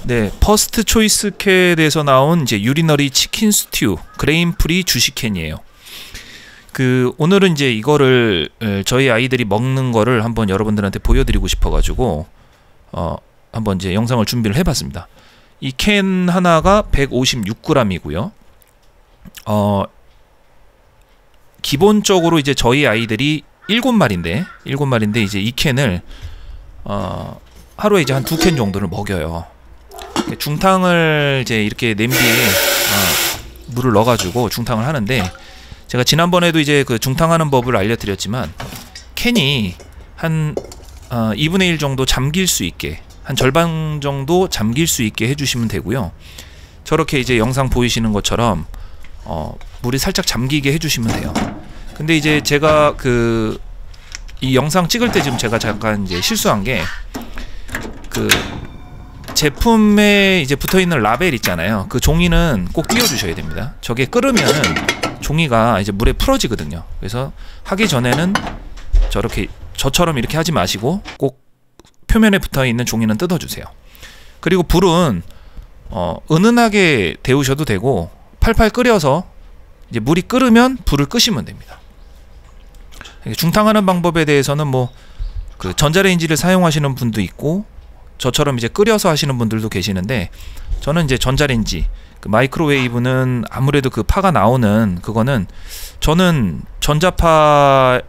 네, 퍼스트 초이스 캔에서 나온 이제 유리너리 치킨 스튜 그레인 프리 주식 캔이에요. 오늘은 이제 이거를 저희 아이들이 먹는 거를 한번 여러분들한테 보여드리고 싶어가지고 한번 이제 영상을 준비를 해봤습니다. 이 캔 하나가 156g이고요. 기본적으로 이제 저희 아이들이 7마리인데 이제 이 캔을 하루에 이제 한 2캔 정도를 먹여요. 중탕을 이제 이렇게 냄비에 물을 넣어가지고 중탕을 하는데, 제가 지난번에도 이제 그 중탕하는 법을 알려드렸지만 캔이 한 2분의 1 정도 잠길 수 있게, 한 절반 정도 잠길 수 있게 해주시면 되고요. 저렇게 이제 영상 보이시는 것처럼 물이 살짝 잠기게 해주시면 돼요. 근데 이제 제가 이 영상 찍을 때 지금 제가 잠깐 이제 실수한 게, 제품에 이제 붙어있는 라벨 있잖아요. 그 종이는 꼭 띄워주셔야 됩니다. 저게 끓으면은 종이가 이제 물에 풀어지거든요. 그래서 하기 전에는 저처럼 이렇게 하지 마시고 꼭 표면에 붙어있는 종이는 뜯어주세요. 그리고 불은 은은하게 데우셔도 되고, 팔팔 끓여서 이제 물이 끓으면 불을 끄시면 됩니다. 중탕하는 방법에 대해서는 전자레인지를 사용하시는 분도 있고, 저처럼 이제 끓여서 하시는 분들도 계시는데, 저는 이제 전자레인지, 마이크로웨이브는 아무래도 파가 나오는 그거는, 저는 전자파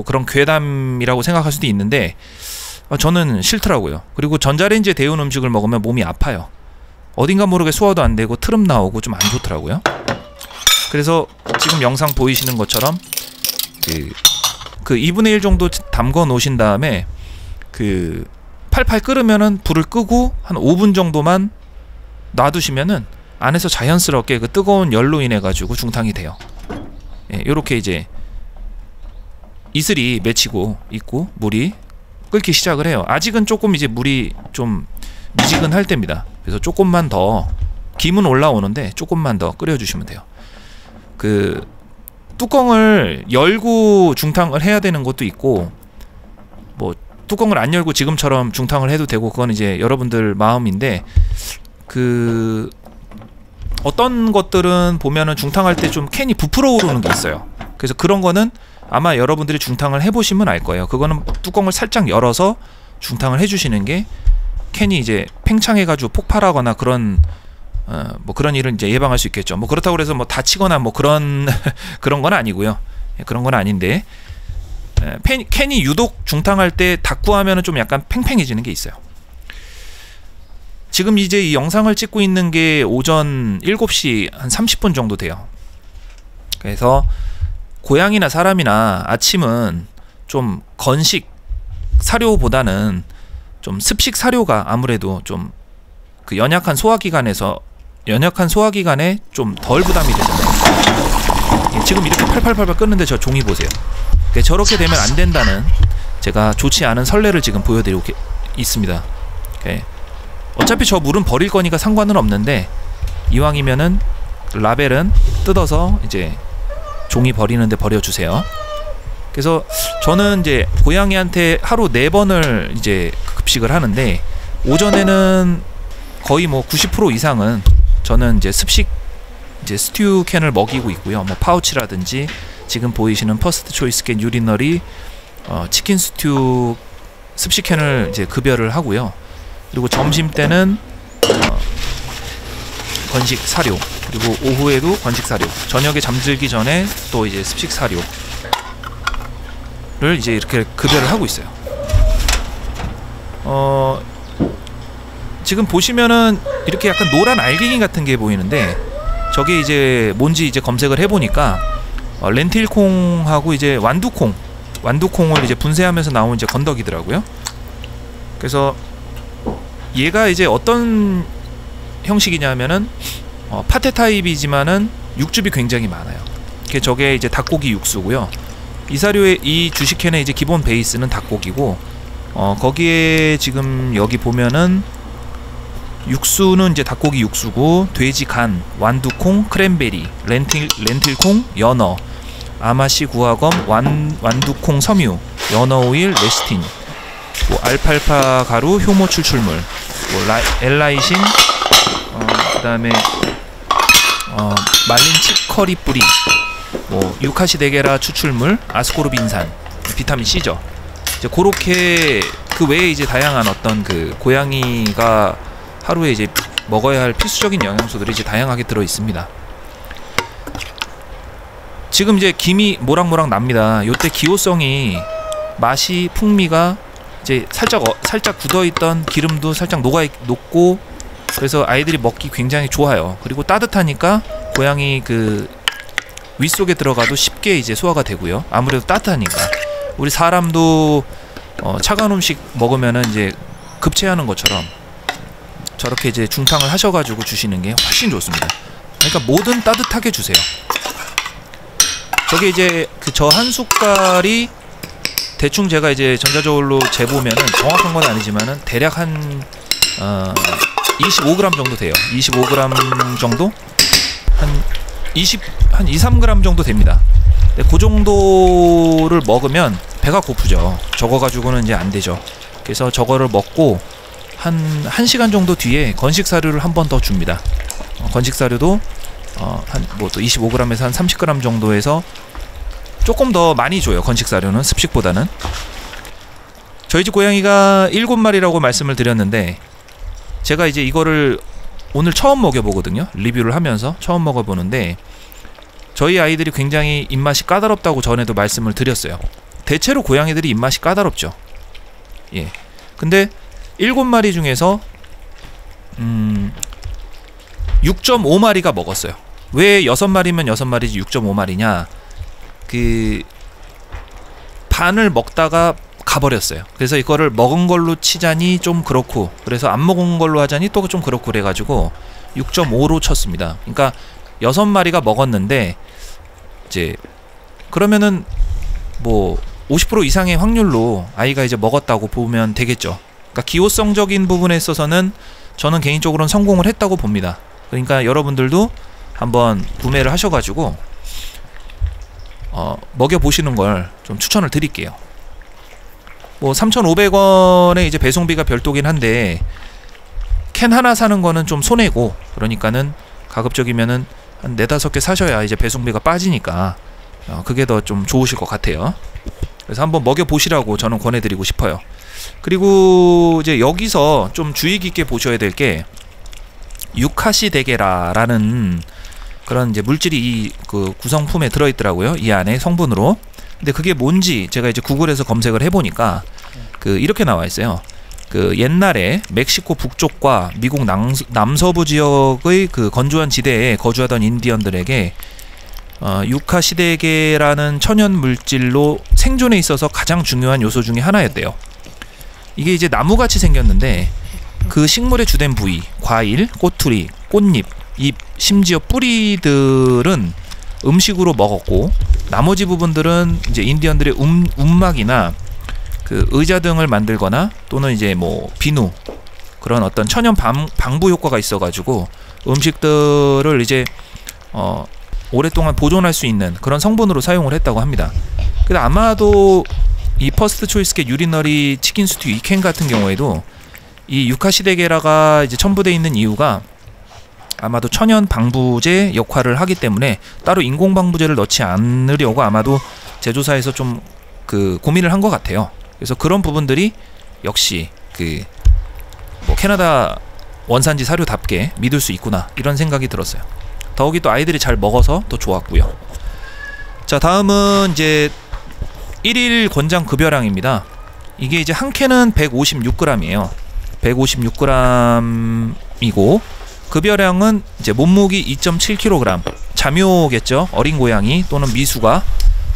그런 괴담이라고 생각할 수도 있는데 저는 싫더라고요. 그리고 전자레인지에 데운 음식을 먹으면 몸이 아파요. 어딘가 모르게 소화도 안 되고 트름 나오고 좀 안 좋더라고요. 그래서 지금 영상 보이시는 것처럼 2분의 1 정도 담궈 놓으신 다음에 팔팔 끓으면은 불을 끄고 한 5분 정도만 놔두시면은 안에서 자연스럽게 그 뜨거운 열로 인해 가지고 중탕이 돼요. 요렇게 이제 이슬이 맺히고 있고 물이 끓기 시작을 해요. 아직은 조금 이제 물이 좀 미지근할 때입니다. 그래서 조금만 더, 김은 올라오는데 조금만 더 끓여주시면 돼요. 뚜껑을 열고 중탕을 해야 되는 것도 있고, 뚜껑을 안 열고 지금처럼 중탕을 해도 되고, 그건 이제 여러분들 마음인데, 어떤 것들은 보면은 중탕할 때 좀 캔이 부풀어 오르는 게 있어요. 그래서 그런 거는 아마 여러분들이 중탕을 해보시면 알 거예요. 그거는 뚜껑을 살짝 열어서 중탕을 해주시는 게 캔이 이제 팽창해가지고 폭발하거나 그런 그런 일은 이제 예방할 수 있겠죠. 그렇다고 해서 다치거나 그런 그런 건 아니고요. 그런 건 아닌데, 캔이 유독 중탕할 때 닫고 하면은 좀 약간 팽팽해지는 게 있어요. 지금 이제 이 영상을 찍고 있는 게 오전 7시 한 30분 정도 돼요. 그래서 고양이나 사람이나 아침은 좀 건식 사료보다는 좀 습식 사료가 아무래도 좀 연약한 소화기관에 좀 덜 부담이 되잖아요. 지금 이렇게 팔팔팔팔 끓는데 저 종이 보세요. 저렇게 되면 안 된다는, 제가 좋지 않은 선례를 지금 보여드리고 있습니다. 어차피 저 물은 버릴 거니까 상관은 없는데, 이왕이면은 라벨은 뜯어서 이제 종이 버리는데 버려주세요. 그래서 저는 이제 고양이한테 하루 4번을 이제 급식을 하는데, 오전에는 거의 90% 이상은 저는 이제 습식 스튜 캔을 먹이고 있고요. 파우치라든지 지금 보이시는 퍼스트 초이스 캔 유리너리 치킨 스튜 습식 캔을 이제 급여를 하고요. 그리고 점심 때는 건식 사료, 그리고 오후에도 건식 사료, 저녁에 잠들기 전에 또 이제 습식 사료를 이제 이렇게 급여를 하고 있어요. 지금 보시면은 이렇게 약간 노란 알갱이 같은 게 보이는데, 저게 이제 뭔지 이제 검색을 해보니까 렌틸콩하고 이제 완두콩을 이제 분쇄하면서 나온 이제 건더기더라고요. 그래서 얘가 이제 어떤 형식이냐면은 파테 타입이지만은 육즙이 굉장히 많아요. 저게 이제 닭고기 육수고요. 이 사료의 이 주식캔의 이제 기본 베이스는 닭고기고, 거기에 지금 여기 보면은 육수는 이제 닭고기 육수고, 돼지 간, 완두콩, 크랜베리, 렌틸콩, 연어, 아마시 구화검, 완두콩 섬유, 연어 오일, 레시틴, 알팔파 가루, 효모 추출물, 엘라이신, 그다음에 말린 치커리 뿌리, 유카시데게라 추출물, 아스코르빈산, 비타민 C죠. 이제 그렇게 그 외에 이제 다양한 어떤 그 고양이가 하루에 이제 먹어야 할 필수적인 영양소들이 이제 다양하게 들어 있습니다. 지금 이제 김이 모락모락 납니다. 요때 기호성이 맛이 풍미가 이제 살짝 굳어있던 기름도 살짝 녹고, 그래서 아이들이 먹기 굉장히 좋아요. 그리고 따뜻하니까 고양이 그 윗속에 들어가도 쉽게 이제 소화가 되고요. 아무래도 따뜻하니까. 우리 사람도 차가운 음식 먹으면은 이제 급체하는 것처럼 저렇게 이제 중탕을 하셔가지고 주시는 게 훨씬 좋습니다. 그러니까 뭐든 따뜻하게 주세요. 저게 이제 그 저 한 숟갈이 대충 제가 이제 전자저울로 재보면은 정확한 건 아니지만은 대략 한 25g 정도 돼요. 25g 정도? 한 2-3g 정도 됩니다. 근데 그 정도를 먹으면 배가 고프죠. 저거 가지고는 이제 안 되죠. 그래서 저거를 먹고 한 1시간 정도 뒤에 건식 사료를 한 번 더 줍니다. 건식 사료도 한 또 25g에서 한 30g 정도에서 조금 더 많이 줘요. 건식 사료는 습식보다는. 저희 집 고양이가 7마리라고 말씀을 드렸는데, 제가 이제 이거를 오늘 처음 먹여보거든요. 리뷰를 하면서 처음 먹어보는데, 저희 아이들이 굉장히 입맛이 까다롭다고 전에도 말씀을 드렸어요. 대체로 고양이들이 입맛이 까다롭죠. 예. 근데 7마리 중에서 6.5마리가 먹었어요. 왜 6마리면 6마리지 6.5마리냐? 그 반을 먹다가 가버렸어요. 그래서 이거를 먹은 걸로 치자니 좀 그렇고, 그래서 안 먹은 걸로 하자니 또 좀 그렇고, 그래가지고 6.5로 쳤습니다. 그러니까 6마리가 먹었는데, 이제 그러면은 뭐 50% 이상의 확률로 아이가 이제 먹었다고 보면 되겠죠. 그러니까 기호성적인 부분에 있어서는 저는 개인적으로는 성공을 했다고 봅니다. 그러니까 여러분들도 한번 구매를 하셔가지고 먹여보시는 걸 좀 추천을 드릴게요. 뭐 3,500원에 이제 배송비가 별도긴 한데, 캔 하나 사는 거는 좀 손해고, 그러니까는 가급적이면은 한 4-5개 사셔야 이제 배송비가 빠지니까 그게 더 좀 좋으실 것 같아요. 그래서 한번 먹여보시라고 저는 권해드리고 싶어요. 그리고 이제 여기서 좀 주의 깊게 보셔야 될 게, 유카시데게라라는 그런 이제 물질이 이 그 구성품에 들어있더라고요. 이 안에 성분으로. 근데 그게 뭔지 제가 이제 구글에서 검색을 해보니까 그 이렇게 나와 있어요. 그 옛날에 멕시코 북쪽과 미국 남서부 지역의 그 건조한 지대에 거주하던 인디언들에게 유카시데게라는 천연 물질로 생존에 있어서 가장 중요한 요소 중에 하나였대요. 이게 이제 나무같이 생겼는데, 그 식물의 주된 부위, 과일, 꼬투리, 꽃잎, 잎, 심지어 뿌리들은 음식으로 먹었고, 나머지 부분들은 이제 인디언들의 움막이나 그 의자 등을 만들거나, 또는 이제 뭐 비누, 그런 어떤 천연 방부 효과가 있어가지고 음식들을 이제 오랫동안 보존할 수 있는 그런 성분으로 사용을 했다고 합니다. 근데 아마도 이 퍼스트 초이스캣 유리너리 치킨 스튜 이 캔 같은 경우에도 이 유카시데게라가 이제 첨부되어 있는 이유가 아마도 천연 방부제 역할을 하기 때문에 따로 인공 방부제를 넣지 않으려고 아마도 제조사에서 좀 그 고민을 한 것 같아요. 그래서 그런 부분들이 역시 그 뭐 캐나다 원산지 사료답게 믿을 수 있구나, 이런 생각이 들었어요. 더욱이 또 아이들이 잘 먹어서 더 좋았고요. 자, 다음은 이제 1일 권장 급여량입니다. 이게 이제 한 캔은 156g이에요. 156g이고 급여량은 이제 몸무게 2.7kg, 자묘겠죠. 어린 고양이 또는 미수가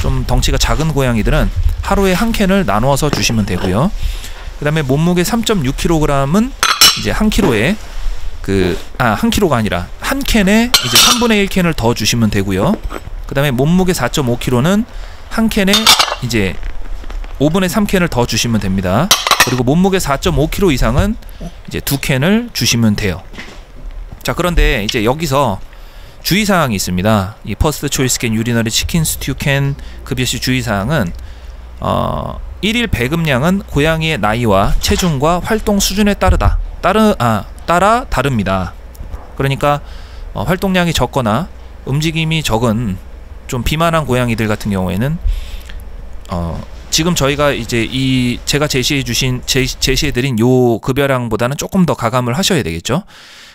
좀 덩치가 작은 고양이들은 하루에 한 캔을 나누어서 주시면 되고요. 그 다음에 몸무게 3.6kg은 이제 한 캔에 이제 3분의 1캔을 더 주시면 되고요. 그 다음에 몸무게 4.5kg는 한 캔에 이제 5분의 3캔을 더 주시면 됩니다. 그리고 몸무게 4.5kg 이상은 이제 2캔을 주시면 돼요. 자, 그런데 이제 여기서 주의사항이 있습니다. 이 퍼스트 초이스 캔 유리너리 치킨 스튜 캔 급여시 주의사항은 1일 배급량은 고양이의 나이와 체중과 활동 수준에 따라 다릅니다. 그러니까 활동량이 적거나 움직임이 적은 좀 비만한 고양이들 같은 경우에는 지금 저희가 이제 제가 제시해드린 요 급여량보다는 조금 더 가감을 하셔야 되겠죠.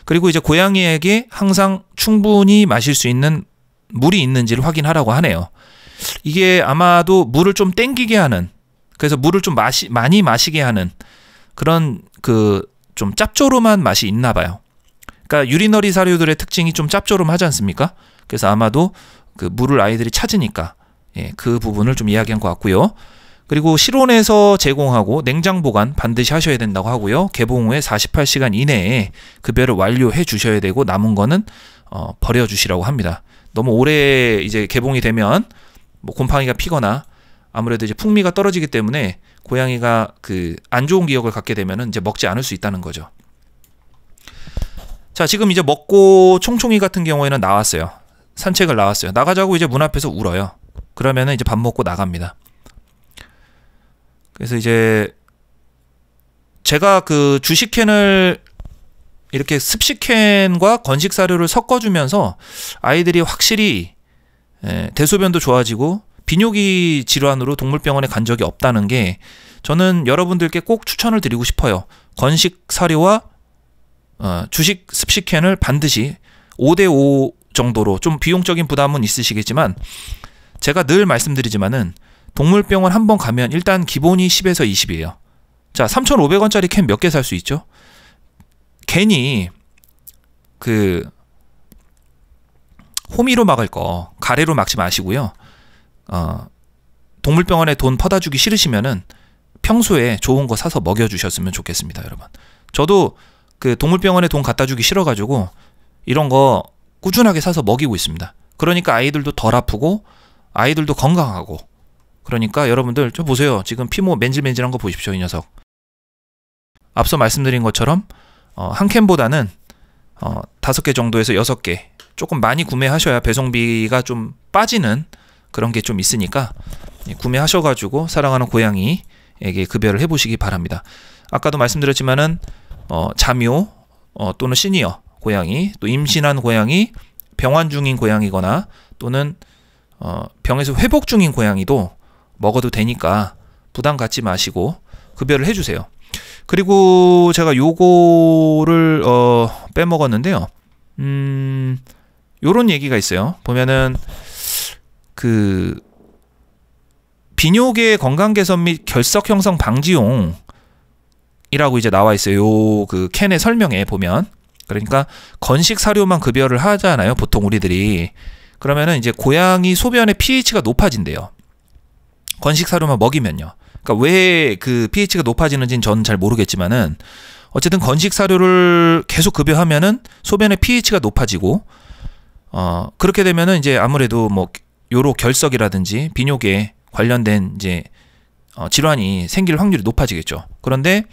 그리고 이제 고양이에게 항상 충분히 마실 수 있는 물이 있는지를 확인하라고 하네요. 이게 아마도 물을 좀 땡기게 하는, 그래서 물을 좀 많이 마시게 하는 그런 좀 짭조름한 맛이 있나 봐요. 그러니까 유리너리 사료들의 특징이 좀 짭조름하지 않습니까? 그래서 아마도 그 물을 아이들이 찾으니까 그 부분을 좀 이야기한 것 같고요. 그리고 실온에서 제공하고 냉장 보관 반드시 하셔야 된다고 하고요. 개봉 후에 48시간 이내에 급여를 완료해 주셔야 되고 남은 거는 버려 주시라고 합니다. 너무 오래 이제 개봉이 되면 뭐 곰팡이가 피거나 아무래도 이제 풍미가 떨어지기 때문에 고양이가 안 좋은 기억을 갖게 되면은 이제 먹지 않을 수 있다는 거죠. 자, 지금 이제 먹고 총총이 같은 경우에는 나왔어요. 산책을 나왔어요. 나가자고 이제 문 앞에서 울어요. 그러면은 이제 밥 먹고 나갑니다. 그래서 이제 제가 주식캔을 이렇게 습식캔과 건식 사료를 섞어주면서 아이들이 확실히 대소변도 좋아지고 비뇨기 질환으로 동물병원에 간 적이 없다는 게 저는 여러분들께 꼭 추천을 드리고 싶어요. 건식 사료와 주식 습식캔을 반드시 5대5 정도로, 좀 비용적인 부담은 있으시겠지만 제가 늘 말씀드리지만은 동물병원 한번 가면 일단 기본이 10에서 20이에요. 자, 3,500원짜리 캔 몇 개 살 수 있죠? 괜히 호미로 막을 거 가래로 막지 마시고요. 동물병원에 돈 퍼다 주기 싫으시면은 평소에 좋은 거 사서 먹여주셨으면 좋겠습니다, 여러분. 저도 동물병원에 돈 갖다 주기 싫어가지고 이런 거 꾸준하게 사서 먹이고 있습니다. 그러니까 아이들도 덜 아프고 아이들도 건강하고. 그러니까 여러분들 좀 보세요. 지금 피모 맨질맨질한 거 보십시오, 이 녀석. 앞서 말씀드린 것처럼 한 캔보다는 5개 정도에서 6개 조금 많이 구매하셔야 배송비가 좀 빠지는 그런 게 좀 있으니까 구매하셔가지고 사랑하는 고양이에게 급여를 해보시기 바랍니다. 아까도 말씀드렸지만은 자묘 또는 시니어 고양이, 또 임신한 고양이, 병환 중인 고양이거나 또는 병에서 회복 중인 고양이도 먹어도 되니까 부담 갖지 마시고 급여를 해주세요. 그리고 제가 요거를 빼먹었는데요. 요런 얘기가 있어요. 보면은 비뇨기의 건강 개선 및 결석 형성 방지용 이라고 이제 나와 있어요. 요 캔의 설명에 보면. 그러니까 건식 사료만 급여를 하잖아요, 보통 우리들이. 그러면은 이제 고양이 소변의 pH가 높아진대요. 건식 사료만 먹이면요. 그러니까 왜 pH가 높아지는지는 저는 잘 모르겠지만은 어쨌든 건식 사료를 계속 급여하면은 소변의 pH가 높아지고 그렇게 되면은 이제 아무래도 뭐 요로 결석이라든지 비뇨기에 관련된 이제 질환이 생길 확률이 높아지겠죠. 그런데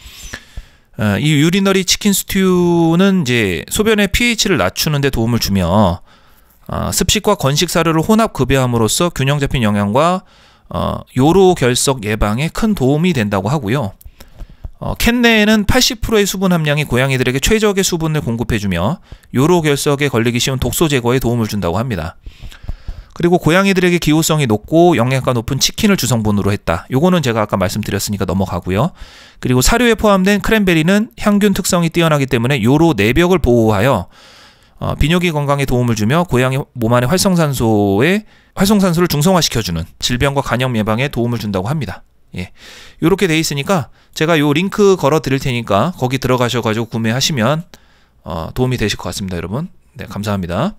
이 유리너리 치킨 스튜는 이제 소변의 pH를 낮추는 데 도움을 주며 습식과 건식 사료를 혼합 급여함으로써 균형 잡힌 영양과 요로 결석 예방에 큰 도움이 된다고 하고요. 캔 내에는 80%의 수분 함량이 고양이들에게 최적의 수분을 공급해주며 요로 결석에 걸리기 쉬운 독소 제거에 도움을 준다고 합니다. 그리고 고양이들에게 기호성이 높고 영양가 높은 치킨을 주성분으로 했다. 요거는 제가 아까 말씀드렸으니까 넘어가고요. 그리고 사료에 포함된 크랜베리는 향균 특성이 뛰어나기 때문에 요로 내벽을 보호하여 비뇨기 건강에 도움을 주며 고양이 몸 안의 활성산소를 중성화시켜주는 질병과 간염 예방에 도움을 준다고 합니다. 예, 요렇게 돼 있으니까 제가 요 링크 걸어 드릴 테니까 거기 들어가셔가지고 구매하시면 도움이 되실 것 같습니다, 여러분. 네, 감사합니다.